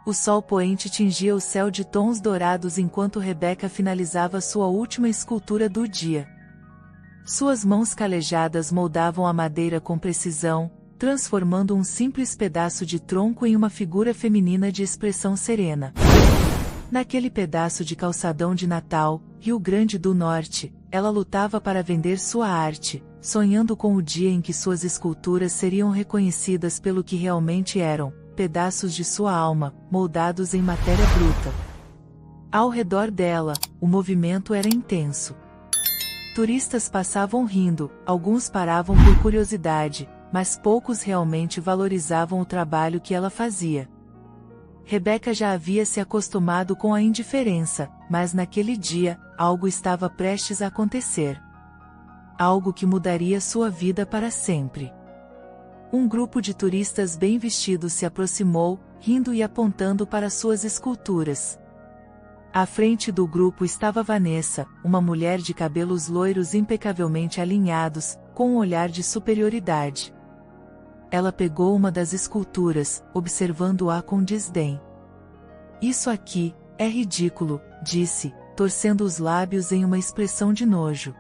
O sol poente tingia o céu de tons dourados enquanto Rebeca finalizava sua última escultura do dia. Suas mãos calejadas moldavam a madeira com precisão, transformando um simples pedaço de tronco em uma figura feminina de expressão serena. Naquele pedaço de calçadão de Natal, Rio Grande do Norte, ela lutava para vender sua arte, sonhando com o dia em que suas esculturas seriam reconhecidas pelo que realmente eram, pedaços de sua alma, moldados em matéria bruta. Ao redor dela, o movimento era intenso. Turistas passavam rindo, alguns paravam por curiosidade, mas poucos realmente valorizavam o trabalho que ela fazia. Rebeca já havia se acostumado com a indiferença, mas naquele dia, algo estava prestes a acontecer. Algo que mudaria sua vida para sempre. Um grupo de turistas bem vestidos se aproximou, rindo e apontando para suas esculturas. À frente do grupo estava Vanessa, uma mulher de cabelos loiros impecavelmente alinhados, com um olhar de superioridade. Ela pegou uma das esculturas, observando-a com desdém. "Isso aqui é ridículo", disse, torcendo os lábios em uma expressão de nojo.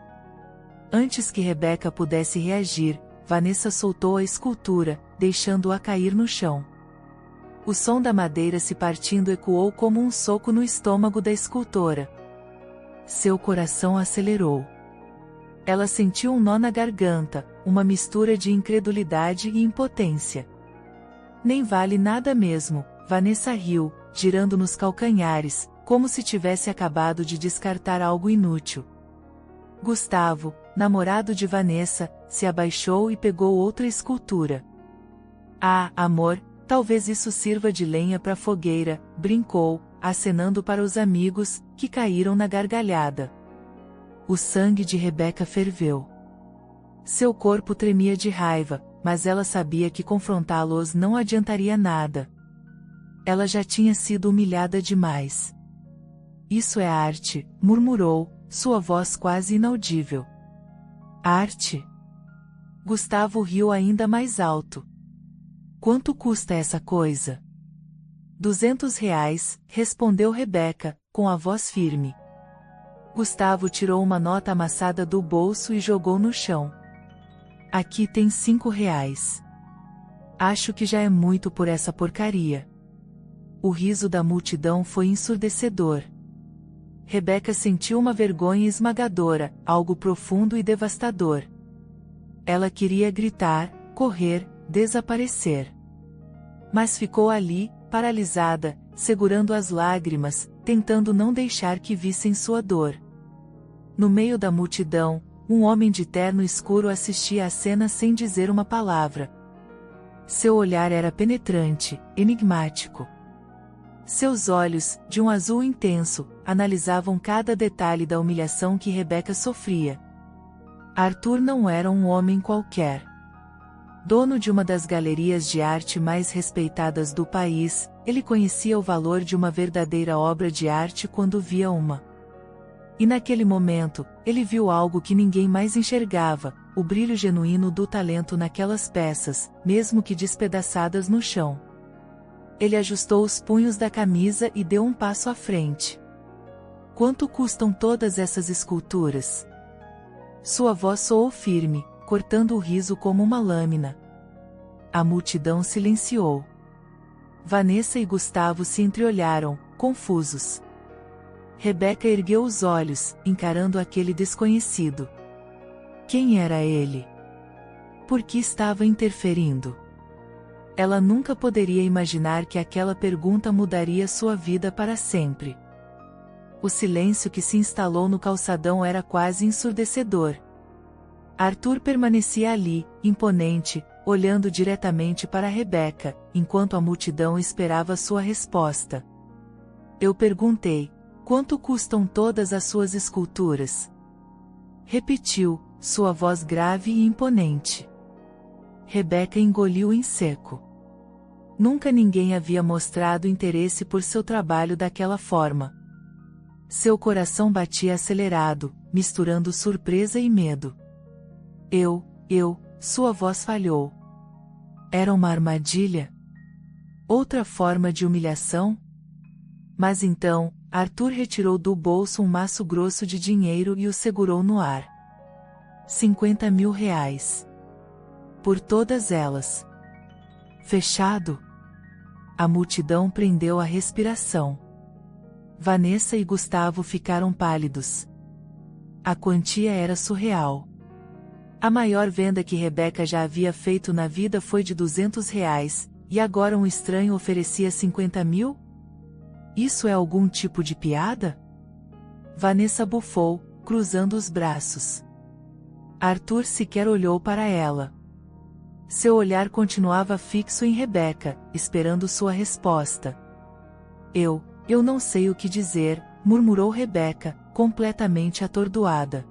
Antes que Rebeca pudesse reagir, Vanessa soltou a escultura, deixando-a cair no chão. O som da madeira se partindo ecoou como um soco no estômago da escultora. Seu coração acelerou. Ela sentiu um nó na garganta, uma mistura de incredulidade e impotência. "Nem vale nada mesmo", Vanessa riu, girando nos calcanhares, como se tivesse acabado de descartar algo inútil. Gustavo, namorado de Vanessa, se abaixou e pegou outra escultura. "Ah, amor, talvez isso sirva de lenha para a fogueira", brincou, acenando para os amigos, que caíram na gargalhada. O sangue de Rebeca ferveu. Seu corpo tremia de raiva, mas ela sabia que confrontá-los não adiantaria nada. Ela já tinha sido humilhada demais. "Isso é arte", murmurou, sua voz quase inaudível. "Arte?" Gustavo riu ainda mais alto. "Quanto custa essa coisa?" R$ 200, respondeu Rebeca, com a voz firme. Gustavo tirou uma nota amassada do bolso e jogou no chão. "Aqui tem R$ 5. Acho que já é muito por essa porcaria." O riso da multidão foi ensurdecedor. Rebeca sentiu uma vergonha esmagadora, algo profundo e devastador. Ela queria gritar, correr, desaparecer. Mas ficou ali, paralisada, segurando as lágrimas, tentando não deixar que vissem sua dor. No meio da multidão, um homem de terno escuro assistia à cena sem dizer uma palavra. Seu olhar era penetrante, enigmático. Seus olhos, de um azul intenso, analisavam cada detalhe da humilhação que Rebeca sofria. Arthur não era um homem qualquer. Dono de uma das galerias de arte mais respeitadas do país, ele conhecia o valor de uma verdadeira obra de arte quando via uma. E naquele momento, ele viu algo que ninguém mais enxergava, o brilho genuíno do talento naquelas peças, mesmo que despedaçadas no chão. Ele ajustou os punhos da camisa e deu um passo à frente. "Quanto custam todas essas esculturas?" Sua voz soou firme, cortando o riso como uma lâmina. A multidão silenciou. Vanessa e Gustavo se entreolharam, confusos. Rebeca ergueu os olhos, encarando aquele desconhecido. Quem era ele? Por que estava interferindo? Ela nunca poderia imaginar que aquela pergunta mudaria sua vida para sempre. O silêncio que se instalou no calçadão era quase ensurdecedor. Arthur permanecia ali, imponente, olhando diretamente para Rebeca, enquanto a multidão esperava sua resposta. "Eu perguntei, quanto custam todas as suas esculturas?" Repetiu, sua voz grave e imponente. Rebeca engoliu em seco. Nunca ninguém havia mostrado interesse por seu trabalho daquela forma. Seu coração batia acelerado, misturando surpresa e medo. Sua voz falhou. Era uma armadilha? Outra forma de humilhação? Mas então, Arthur retirou do bolso um maço grosso de dinheiro e o segurou no ar. 50.000 reais. Por todas elas. Fechado? A multidão prendeu a respiração. Vanessa e Gustavo ficaram pálidos. A quantia era surreal. A maior venda que Rebeca já havia feito na vida foi de 200 reais, e agora um estranho oferecia 50.000? Isso é algum tipo de piada? Vanessa bufou, cruzando os braços. Arthur sequer olhou para ela. Seu olhar continuava fixo em Rebeca, esperando sua resposta. Eu não sei o que dizer, murmurou Rebeca, completamente atordoada.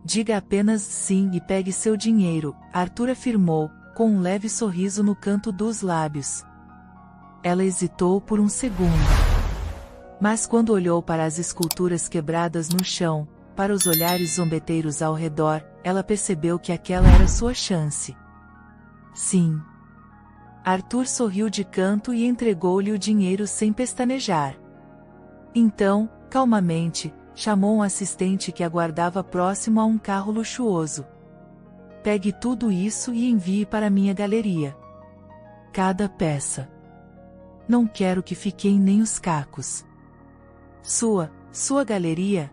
Diga apenas sim e pegue seu dinheiro, Arthur afirmou, com um leve sorriso no canto dos lábios. Ela hesitou por um segundo. Mas quando olhou para as esculturas quebradas no chão, para os olhares zombeteiros ao redor, ela percebeu que aquela era sua chance. Sim. Arthur sorriu de canto e entregou-lhe o dinheiro sem pestanejar. Então, calmamente, chamou um assistente que aguardava próximo a um carro luxuoso. Pegue tudo isso e envie para minha galeria. Cada peça. Não quero que fiquem nem os cacos. Sua galeria?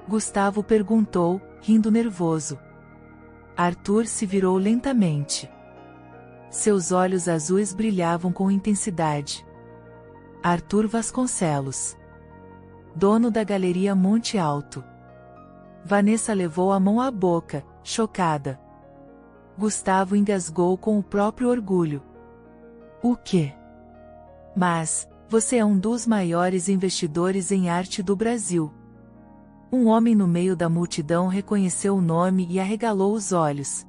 Gustavo perguntou, rindo nervoso. Arthur se virou lentamente. Seus olhos azuis brilhavam com intensidade. Arthur Vasconcelos. Dono da Galeria Monte Alto. Vanessa levou a mão à boca, chocada. Gustavo engasgou com o próprio orgulho. O quê? Mas, você é um dos maiores investidores em arte do Brasil. Um homem no meio da multidão reconheceu o nome e arregalou os olhos.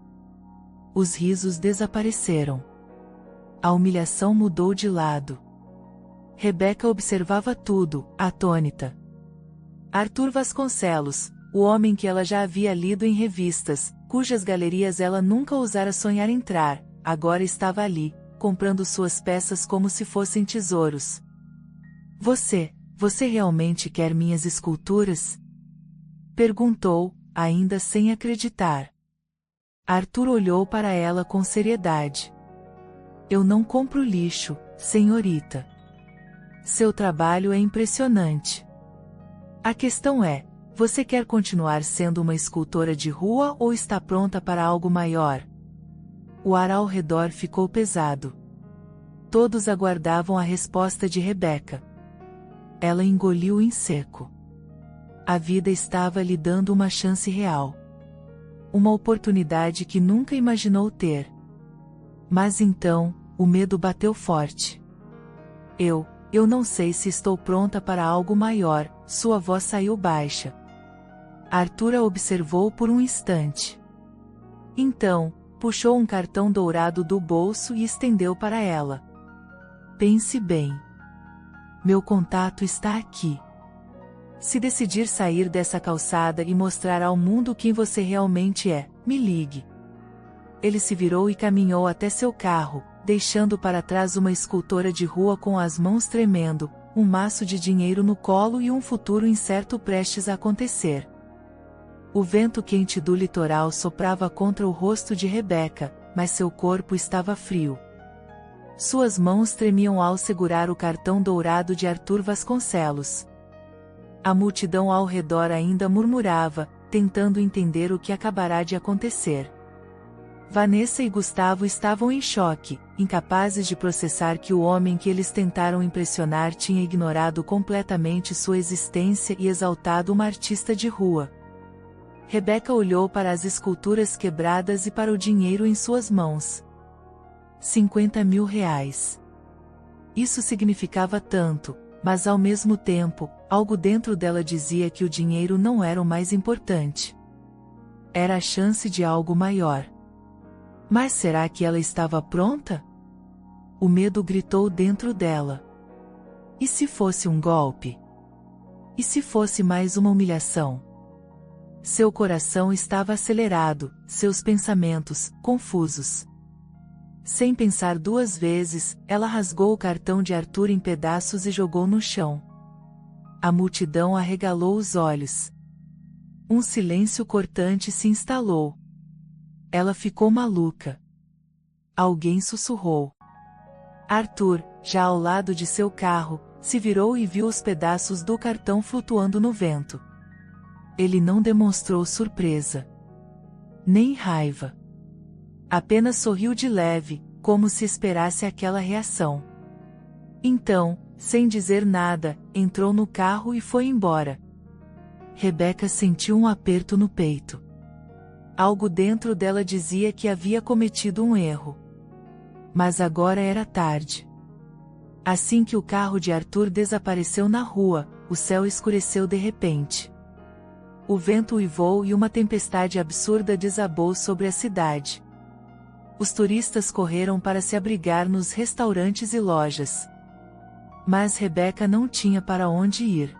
Os risos desapareceram. A humilhação mudou de lado. Rebeca observava tudo, atônita. Arthur Vasconcelos, o homem que ela já havia lido em revistas, cujas galerias ela nunca ousara sonhar entrar, agora estava ali, comprando suas peças como se fossem tesouros. Você realmente quer minhas esculturas? Perguntou, ainda sem acreditar. Arthur olhou para ela com seriedade. Eu não compro lixo, senhorita. Seu trabalho é impressionante. A questão é, você quer continuar sendo uma escultora de rua ou está pronta para algo maior? O ar ao redor ficou pesado. Todos aguardavam a resposta de Rebeca. Ela engoliu em seco. A vida estava lhe dando uma chance real. Uma oportunidade que nunca imaginou ter. Mas então, o medo bateu forte. Eu não sei se estou pronta para algo maior, sua voz saiu baixa. Arthur a observou por um instante. Então, puxou um cartão dourado do bolso e estendeu para ela. Pense bem. Meu contato está aqui. Se decidir sair dessa calçada e mostrar ao mundo quem você realmente é, me ligue. Ele se virou e caminhou até seu carro, deixando para trás uma escultora de rua com as mãos tremendo, um maço de dinheiro no colo e um futuro incerto prestes a acontecer. O vento quente do litoral soprava contra o rosto de Rebeca, mas seu corpo estava frio. Suas mãos tremiam ao segurar o cartão dourado de Arthur Vasconcelos. A multidão ao redor ainda murmurava, tentando entender o que acabará de acontecer. Vanessa e Gustavo estavam em choque, incapazes de processar que o homem que eles tentaram impressionar tinha ignorado completamente sua existência e exaltado uma artista de rua. Rebeca olhou para as esculturas quebradas e para o dinheiro em suas mãos. 50.000 reais. Isso significava tanto, mas ao mesmo tempo, algo dentro dela dizia que o dinheiro não era o mais importante. Era a chance de algo maior. Mas será que ela estava pronta? O medo gritou dentro dela. E se fosse um golpe? E se fosse mais uma humilhação? Seu coração estava acelerado, seus pensamentos, confusos. Sem pensar duas vezes, ela rasgou o cartão de Arthur em pedaços e jogou no chão. A multidão arregalou os olhos. Um silêncio cortante se instalou. Ela ficou maluca. Alguém sussurrou. Arthur, já ao lado de seu carro, se virou e viu os pedaços do cartão flutuando no vento. Ele não demonstrou surpresa. Nem raiva. Apenas sorriu de leve, como se esperasse aquela reação. Então, sem dizer nada, entrou no carro e foi embora. Rebecca sentiu um aperto no peito. Algo dentro dela dizia que havia cometido um erro. Mas agora era tarde. Assim que o carro de Arthur desapareceu na rua, o céu escureceu de repente. O vento uivou e uma tempestade absurda desabou sobre a cidade. Os turistas correram para se abrigar nos restaurantes e lojas. Mas Rebecca não tinha para onde ir.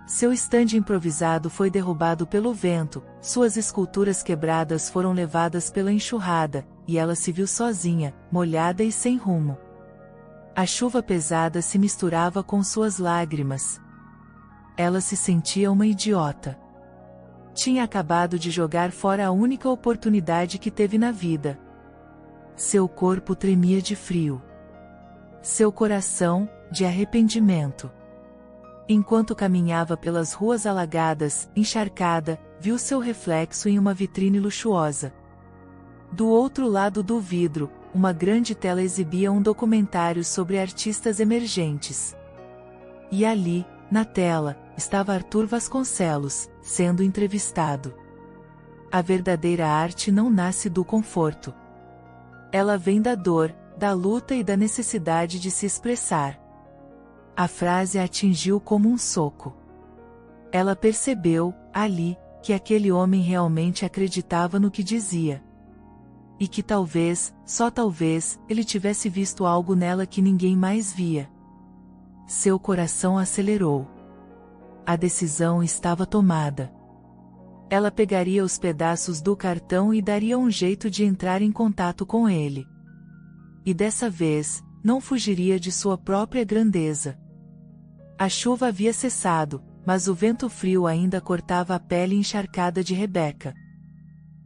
Seu estande improvisado foi derrubado pelo vento, suas esculturas quebradas foram levadas pela enxurrada, e ela se viu sozinha, molhada e sem rumo. A chuva pesada se misturava com suas lágrimas. Ela se sentia uma idiota. Tinha acabado de jogar fora a única oportunidade que teve na vida. Seu corpo tremia de frio. Seu coração, de arrependimento. Enquanto caminhava pelas ruas alagadas, encharcada, viu seu reflexo em uma vitrine luxuosa. Do outro lado do vidro, uma grande tela exibia um documentário sobre artistas emergentes. E ali, na tela, estava Arthur Vasconcelos, sendo entrevistado. A verdadeira arte não nasce do conforto. Ela vem da dor, da luta e da necessidade de se expressar. A frase a atingiu como um soco. Ela percebeu, ali, que aquele homem realmente acreditava no que dizia. E que talvez, só talvez, ele tivesse visto algo nela que ninguém mais via. Seu coração acelerou. A decisão estava tomada. Ela pegaria os pedaços do cartão e daria um jeito de entrar em contato com ele. E dessa vez, não fugiria de sua própria grandeza. A chuva havia cessado, mas o vento frio ainda cortava a pele encharcada de Rebecca.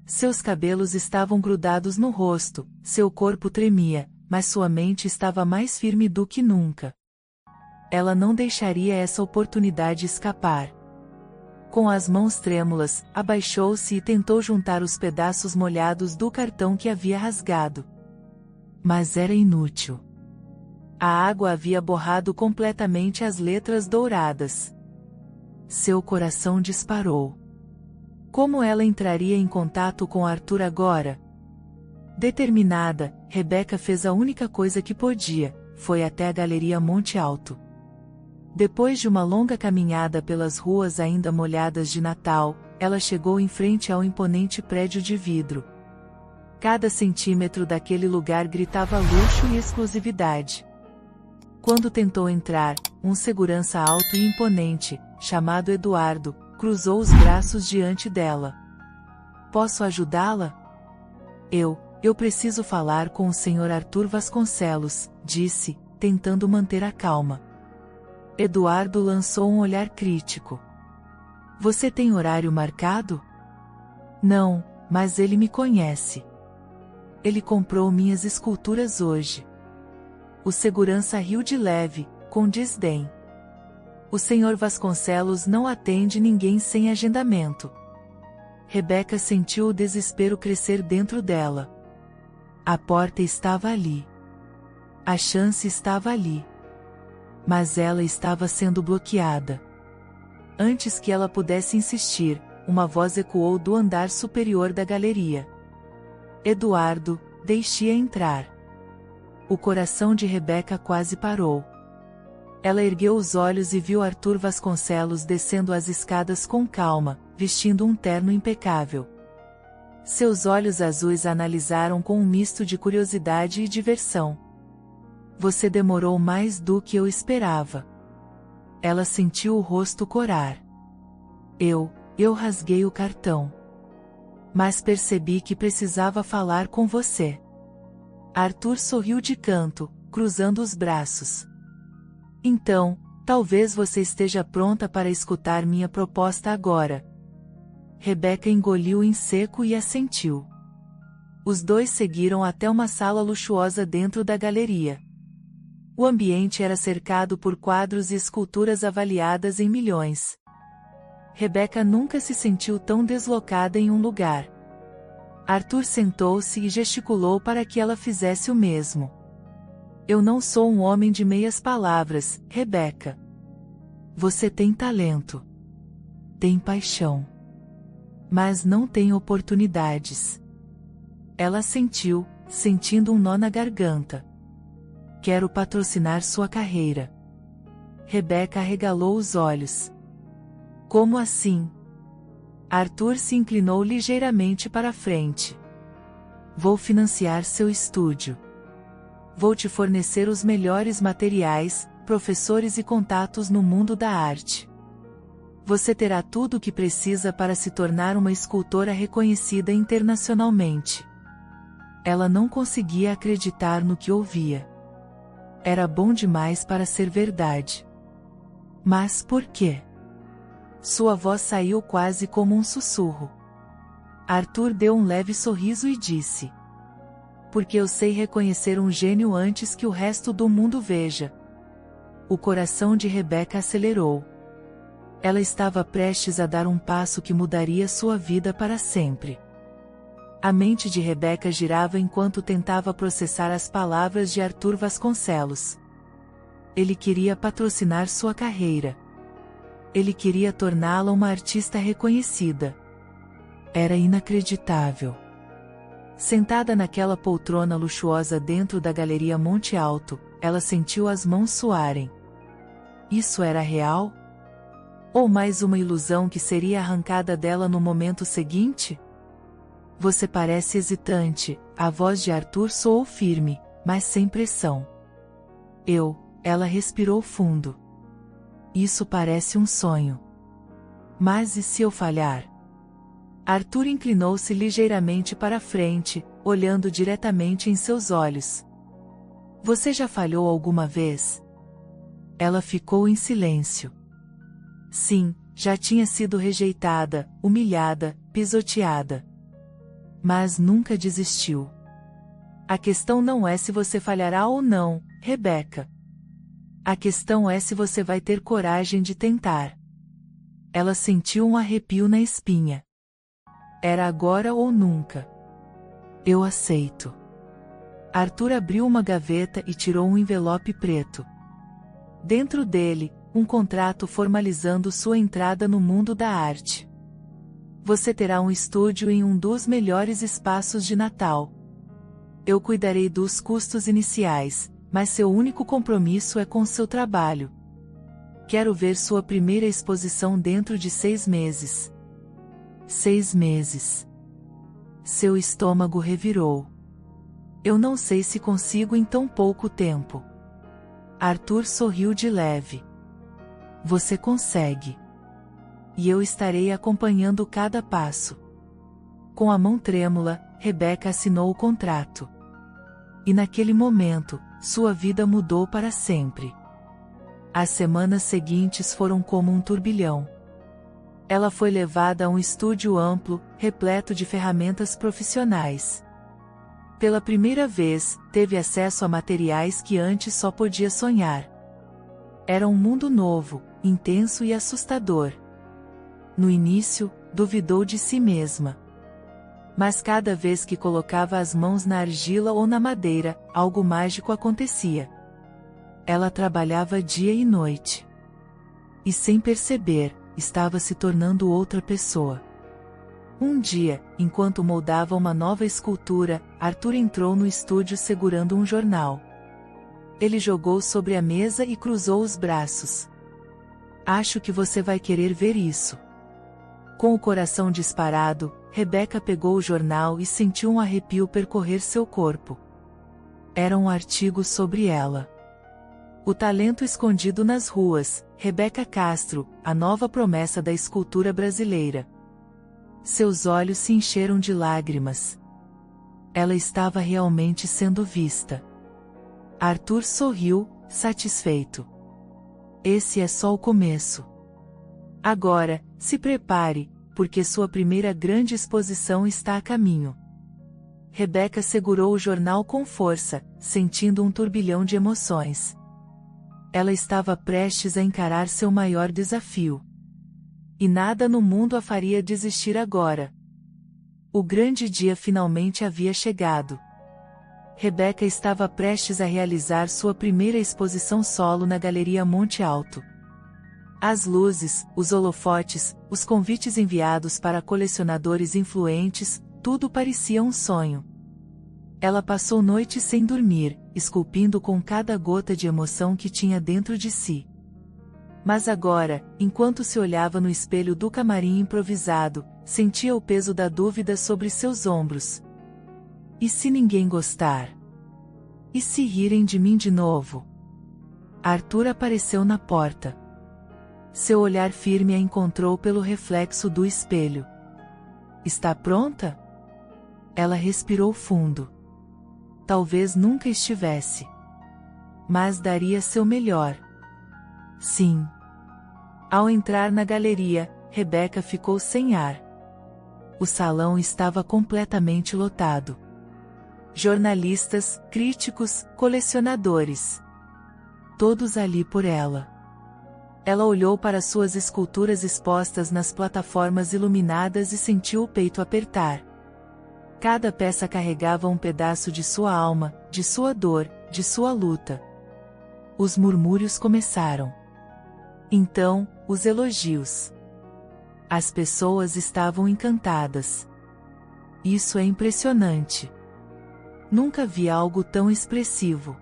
Seus cabelos estavam grudados no rosto, seu corpo tremia, mas sua mente estava mais firme do que nunca. Ela não deixaria essa oportunidade escapar. Com as mãos trêmulas, abaixou-se e tentou juntar os pedaços molhados do cartão que havia rasgado. Mas era inútil. A água havia borrado completamente as letras douradas. Seu coração disparou. Como ela entraria em contato com Arthur agora? Determinada, Rebecca fez a única coisa que podia, foi até a Galeria Monte Alto. Depois de uma longa caminhada pelas ruas ainda molhadas de Natal, ela chegou em frente ao imponente prédio de vidro. Cada centímetro daquele lugar gritava luxo e exclusividade. Quando tentou entrar, um segurança alto e imponente, chamado Eduardo, cruzou os braços diante dela. Posso ajudá-la? Eu preciso falar com o Sr. Arthur Vasconcelos, disse, tentando manter a calma. Eduardo lançou um olhar crítico. Você tem horário marcado? Não, mas ele me conhece. Ele comprou minhas esculturas hoje. O segurança riu de leve, com desdém. O Sr. Vasconcelos não atende ninguém sem agendamento. Rebecca sentiu o desespero crescer dentro dela. A porta estava ali. A chance estava ali. Mas ela estava sendo bloqueada. Antes que ela pudesse insistir, uma voz ecoou do andar superior da galeria. Eduardo, deixe-a entrar. O coração de Rebecca quase parou. Ela ergueu os olhos e viu Arthur Vasconcelos descendo as escadas com calma, vestindo um terno impecável. Seus olhos azuis a analisaram com um misto de curiosidade e diversão. Você demorou mais do que eu esperava. Ela sentiu o rosto corar. Eu rasguei o cartão. Mas percebi que precisava falar com você. Arthur sorriu de canto, cruzando os braços. Então, talvez você esteja pronta para escutar minha proposta agora. Rebeca engoliu em seco e assentiu. Os dois seguiram até uma sala luxuosa dentro da galeria. O ambiente era cercado por quadros e esculturas avaliadas em milhões. Rebeca nunca se sentiu tão deslocada em um lugar. Arthur sentou-se e gesticulou para que ela fizesse o mesmo. Eu não sou um homem de meias palavras, Rebeca. Você tem talento. Tem paixão. Mas não tem oportunidades. Ela sentiu, sentindo um nó na garganta. Quero patrocinar sua carreira. Rebeca arregalou os olhos. Como assim? Arthur se inclinou ligeiramente para a frente. Vou financiar seu estúdio. Vou te fornecer os melhores materiais, professores e contatos no mundo da arte. Você terá tudo o que precisa para se tornar uma escultora reconhecida internacionalmente. Ela não conseguia acreditar no que ouvia. Era bom demais para ser verdade. Mas por quê? Sua voz saiu quase como um sussurro. Arthur deu um leve sorriso e disse: porque eu sei reconhecer um gênio antes que o resto do mundo veja. O coração de Rebeca acelerou. Ela estava prestes a dar um passo que mudaria sua vida para sempre. A mente de Rebeca girava enquanto tentava processar as palavras de Arthur Vasconcelos. Ele queria patrocinar sua carreira. Ele queria torná-la uma artista reconhecida. Era inacreditável. Sentada naquela poltrona luxuosa dentro da Galeria Monte Alto, ela sentiu as mãos suarem. Isso era real? Ou mais uma ilusão que seria arrancada dela no momento seguinte? Você parece hesitante, a voz de Arthur soou firme, mas sem pressão. Ela respirou fundo. Isso parece um sonho. Mas e se eu falhar? Arthur inclinou-se ligeiramente para frente, olhando diretamente em seus olhos. Você já falhou alguma vez? Ela ficou em silêncio. Sim, já tinha sido rejeitada, humilhada, pisoteada. Mas nunca desistiu. A questão não é se você falhará ou não, Rebeca. A questão é se você vai ter coragem de tentar. Ela sentiu um arrepio na espinha. Era agora ou nunca. Eu aceito. Arthur abriu uma gaveta e tirou um envelope preto. Dentro dele, um contrato formalizando sua entrada no mundo da arte. Você terá um estúdio em um dos melhores espaços de Natal. Eu cuidarei dos custos iniciais, mas seu único compromisso é com seu trabalho. Quero ver sua primeira exposição dentro de 6 meses. 6 meses. Seu estômago revirou. Eu não sei se consigo em tão pouco tempo. Arthur sorriu de leve. Você consegue. E eu estarei acompanhando cada passo. Com a mão trêmula, Rebeca assinou o contrato. E naquele momento, sua vida mudou para sempre. As semanas seguintes foram como um turbilhão. Ela foi levada a um estúdio amplo, repleto de ferramentas profissionais. Pela primeira vez, teve acesso a materiais que antes só podia sonhar. Era um mundo novo, intenso e assustador. No início, duvidou de si mesma. Mas cada vez que colocava as mãos na argila ou na madeira, algo mágico acontecia. Ela trabalhava dia e noite. E sem perceber, estava se tornando outra pessoa. Um dia, enquanto moldava uma nova escultura, Arthur entrou no estúdio segurando um jornal. Ele jogou sobre a mesa e cruzou os braços. Acho que você vai querer ver isso. Com o coração disparado, Rebeca pegou o jornal e sentiu um arrepio percorrer seu corpo. Era um artigo sobre ela. O talento escondido nas ruas, Rebeca Castro, a nova promessa da escultura brasileira. Seus olhos se encheram de lágrimas. Ela estava realmente sendo vista. Arthur sorriu, satisfeito. Esse é só o começo. Agora, se prepare, porque sua primeira grande exposição está a caminho. Rebecca segurou o jornal com força, sentindo um turbilhão de emoções. Ela estava prestes a encarar seu maior desafio. E nada no mundo a faria desistir agora. O grande dia finalmente havia chegado. Rebecca estava prestes a realizar sua primeira exposição solo na Galeria Monte Alto. As luzes, os holofotes, os convites enviados para colecionadores influentes, tudo parecia um sonho. Ela passou noites sem dormir, esculpindo com cada gota de emoção que tinha dentro de si. Mas agora, enquanto se olhava no espelho do camarim improvisado, sentia o peso da dúvida sobre seus ombros. E se ninguém gostar? E se rirem de mim de novo? Arthur apareceu na porta. Seu olhar firme a encontrou pelo reflexo do espelho. Está pronta? Ela respirou fundo. Talvez nunca estivesse. Mas daria seu melhor. Sim. Ao entrar na galeria, Rebecca ficou sem ar. O salão estava completamente lotado. Jornalistas, críticos, colecionadores. Todos ali por ela. Ela olhou para suas esculturas expostas nas plataformas iluminadas e sentiu o peito apertar. Cada peça carregava um pedaço de sua alma, de sua dor, de sua luta. Os murmúrios começaram. Então, os elogios. As pessoas estavam encantadas. Isso é impressionante. Nunca vi algo tão expressivo.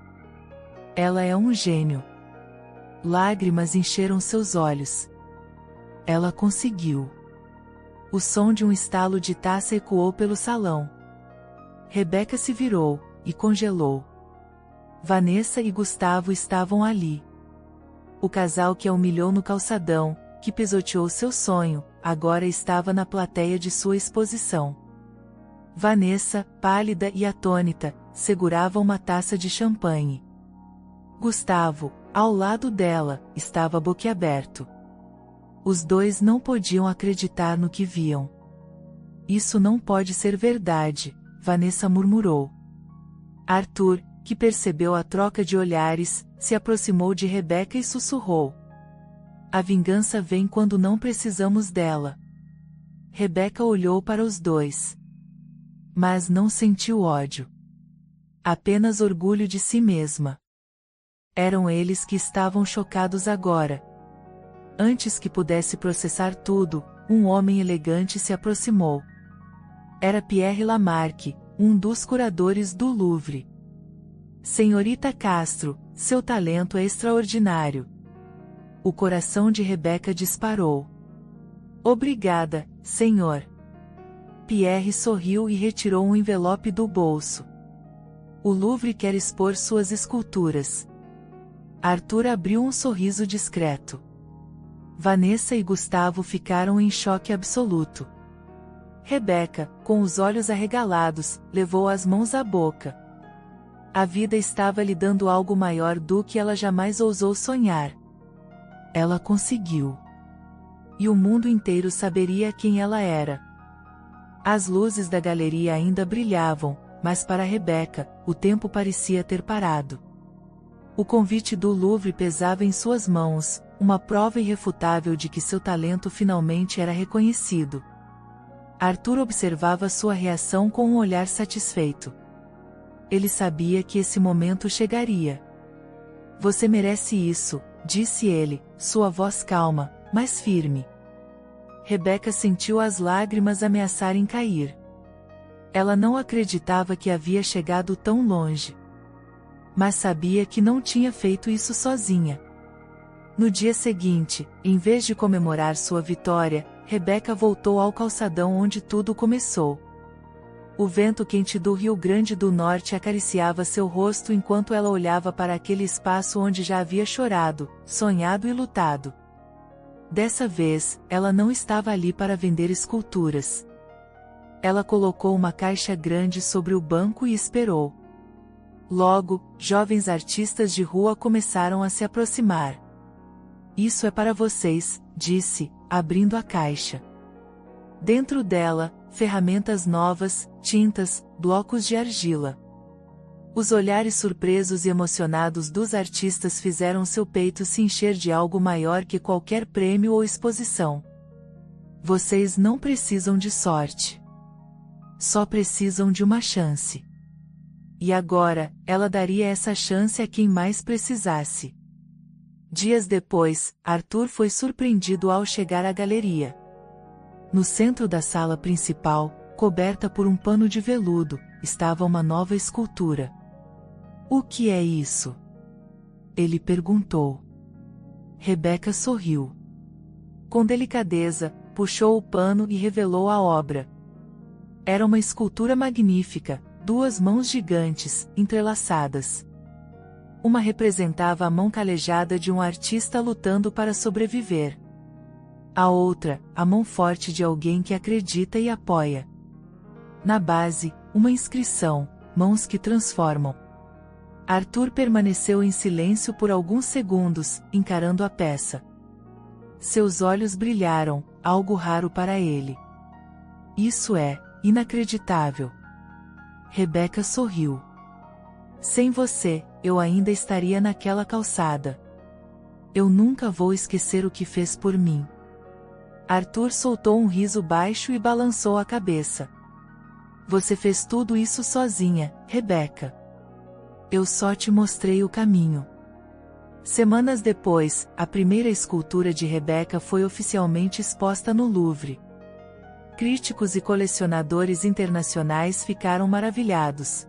Ela é um gênio. Lágrimas encheram seus olhos. Ela conseguiu. O som de um estalo de taça ecoou pelo salão. Rebecca se virou, e congelou. Vanessa e Gustavo estavam ali. O casal que a humilhou no calçadão, que pisoteou seu sonho, agora estava na plateia de sua exposição. Vanessa, pálida e atônita, segurava uma taça de champanhe. Gustavo, ao lado dela, estava boquiaberto. Os dois não podiam acreditar no que viam. Isso não pode ser verdade, Vanessa murmurou. Arthur, que percebeu a troca de olhares, se aproximou de Rebecca e sussurrou. A vingança vem quando não precisamos dela. Rebecca olhou para os dois. Mas não sentiu ódio. Apenas orgulho de si mesma. Eram eles que estavam chocados agora. Antes que pudesse processar tudo, um homem elegante se aproximou. Era Pierre Lamarque, um dos curadores do Louvre. Senhorita Castro, seu talento é extraordinário. O coração de Rebecca disparou. Obrigada, senhor. Pierre sorriu e retirou um envelope do bolso. O Louvre quer expor suas esculturas. Arthur abriu um sorriso discreto. Vanessa e Gustavo ficaram em choque absoluto. Rebecca, com os olhos arregalados, levou as mãos à boca. A vida estava lhe dando algo maior do que ela jamais ousou sonhar. Ela conseguiu. E o mundo inteiro saberia quem ela era. As luzes da galeria ainda brilhavam, mas para Rebecca, o tempo parecia ter parado. O convite do Louvre pesava em suas mãos, uma prova irrefutável de que seu talento finalmente era reconhecido. Arthur observava sua reação com um olhar satisfeito. Ele sabia que esse momento chegaria. Você merece isso, disse ele, sua voz calma, mas firme. Rebecca sentiu as lágrimas ameaçarem cair. Ela não acreditava que havia chegado tão longe. Mas sabia que não tinha feito isso sozinha. No dia seguinte, em vez de comemorar sua vitória, Rebecca voltou ao calçadão onde tudo começou. O vento quente do Rio Grande do Norte acariciava seu rosto enquanto ela olhava para aquele espaço onde já havia chorado, sonhado e lutado. Dessa vez, ela não estava ali para vender esculturas. ela colocou uma caixa grande sobre o banco e esperou. Logo, jovens artistas de rua começaram a se aproximar. Isso é para vocês, disse, abrindo a caixa. Dentro dela, ferramentas novas, tintas, blocos de argila. Os olhares surpresos e emocionados dos artistas fizeram seu peito se encher de algo maior que qualquer prêmio ou exposição. Vocês não precisam de sorte. Só precisam de uma chance. E agora, ela daria essa chance a quem mais precisasse. Dias depois, Arthur foi surpreendido ao chegar à galeria. No centro da sala principal, coberta por um pano de veludo, estava uma nova escultura. O que é isso? Ele perguntou. Rebeca sorriu. Com delicadeza, puxou o pano e revelou a obra. Era uma escultura magnífica, 2 mãos gigantes, entrelaçadas. Uma representava a mão calejada de um artista lutando para sobreviver. A outra, a mão forte de alguém que acredita e apoia. Na base, uma inscrição, mãos que transformam. Arthur permaneceu em silêncio por alguns segundos, encarando a peça. Seus olhos brilharam, algo raro para ele. Isso é inacreditável. Rebeca sorriu. Sem você, eu ainda estaria naquela calçada. Eu nunca vou esquecer o que fez por mim. Arthur soltou um riso baixo e balançou a cabeça. Você fez tudo isso sozinha, Rebeca. Eu só te mostrei o caminho. Semanas depois, a primeira escultura de Rebeca foi oficialmente exposta no Louvre. Críticos e colecionadores internacionais ficaram maravilhados.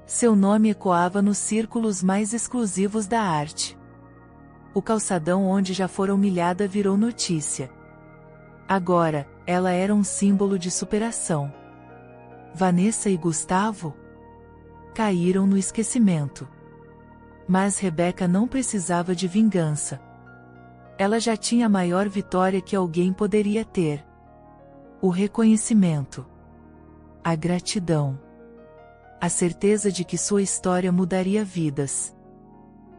Seu nome ecoava nos círculos mais exclusivos da arte. O calçadão onde já fora humilhada virou notícia. Agora, ela era um símbolo de superação. Vanessa e Gustavo caíram no esquecimento. Mas Rebeca não precisava de vingança. Ela já tinha a maior vitória que alguém poderia ter. O reconhecimento. A gratidão. A certeza de que sua história mudaria vidas.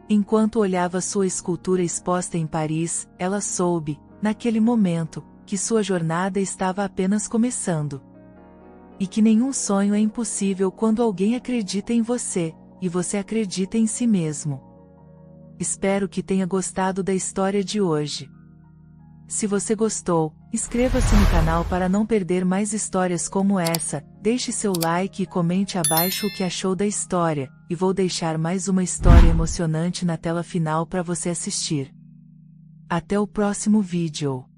Enquanto olhava sua escultura exposta em Paris, ela soube, naquele momento, que sua jornada estava apenas começando. E que nenhum sonho é impossível quando alguém acredita em você, e você acredita em si mesmo. Espero que tenha gostado da história de hoje. Se você gostou, inscreva-se no canal para não perder mais histórias como essa, deixe seu like e comente abaixo o que achou da história, e vou deixar mais uma história emocionante na tela final para você assistir. Até o próximo vídeo.